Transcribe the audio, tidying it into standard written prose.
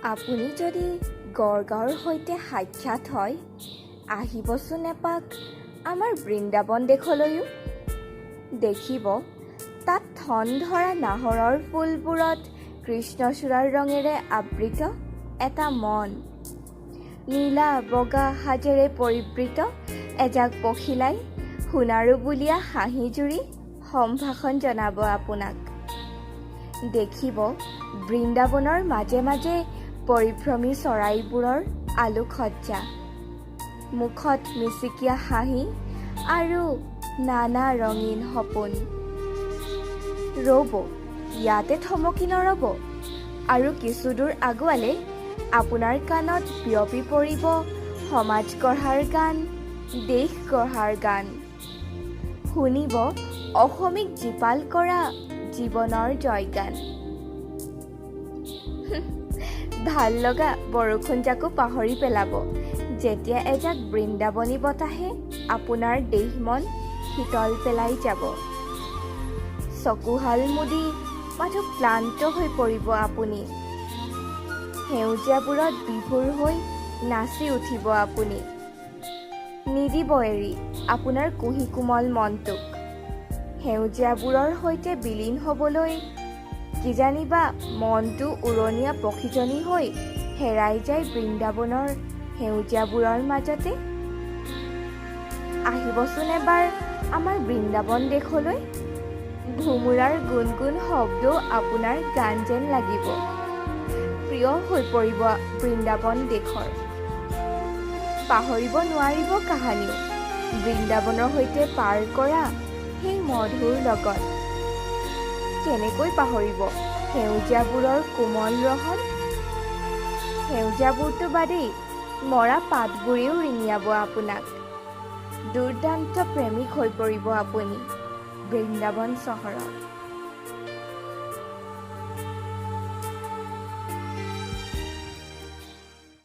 আপুনি যদি গড়গাঁৱৰ সৈতে সাক্ষাৎ হয়, আহিবচোন এপাক আমাৰ বৃন্দাবন দেশলৈও। দেখিব তাত ঠন ধৰা নাহৰৰ ফুলবোৰত কৃষ্ণচূড়াৰ ৰঙেৰে আবৃত এটা মন, নীলা বগা সাজেৰে পৰিবৃত এজাক পখিলাই সোণাৰু বুলীয়া হাঁহি জুৰি সম্ভাষণ জনাব আপোনাক। দেখিব বৃন্দাবনৰ মাজে মাজে পৰিভ্ৰমী চৰাইবোৰৰ আলোকসজ্জা, মুখত মিচিকীয়া হাঁহি আৰু নানা ৰঙীন সপোন। ৰ'ব, ইয়াতে থমকি নৰ'ব, আৰু কিছুদূৰ আগুৱালে আপোনাৰ কাণত বিয়পি পৰিব সমাজ গঢ়াৰ গান, দেশ গঢ়াৰ গান। শুনিব অসমীক জীপাল কৰা জীৱনৰ জয়গান। ভাল লগা বৰষুণজাকো পাহৰি পেলাব যেতিয়া এজাক বৃন্দাবনী বতাহে আপোনাৰ দেহ মন শীতল পেলাই যাব। চকুহাল মুদি মাথো ক্লান্ত হৈ পৰিব আপুনি। সেউজীয়াবোৰত বিভোৰ হৈ নাচি উঠিব আপুনি। নিদিব এৰি আপোনাৰ কুহি কোমল মনটোক। সেউজীয়াবোৰৰ সৈতে বিলীন হ'বলৈ কিজানিবা মনটো উৰণীয়া পক্ষীজনী হৈ হেৰাই যায় বৃন্দাবনৰ সেউজীয়াবোৰৰ মাজতে। আহিবচোন এবাৰ আমাৰ বৃন্দাবন দেশলৈ। ভোমোৰাৰ গুণগুণ শব্দও আপোনাৰ গান যেন লাগিব। প্ৰিয় হৈ পৰিব বৃন্দাবন দেশৰ। পাহৰিব নোৱাৰিব কাহানিও বৃন্দাবনৰ সৈতে পাৰ কৰা সেই মধুৰ লগত। কেনেকৈ পাহৰিব সেউজীয়াবোৰৰ কোমল ৰহন। সেউজীয়াবোৰতো বাদেই মৰা পাতবোৰেও ৰিঙিয়াব আপোনাক। দুৰ্দান্ত প্ৰেমিক হৈ পৰিব আপুনি বৃন্দাবন চহৰত।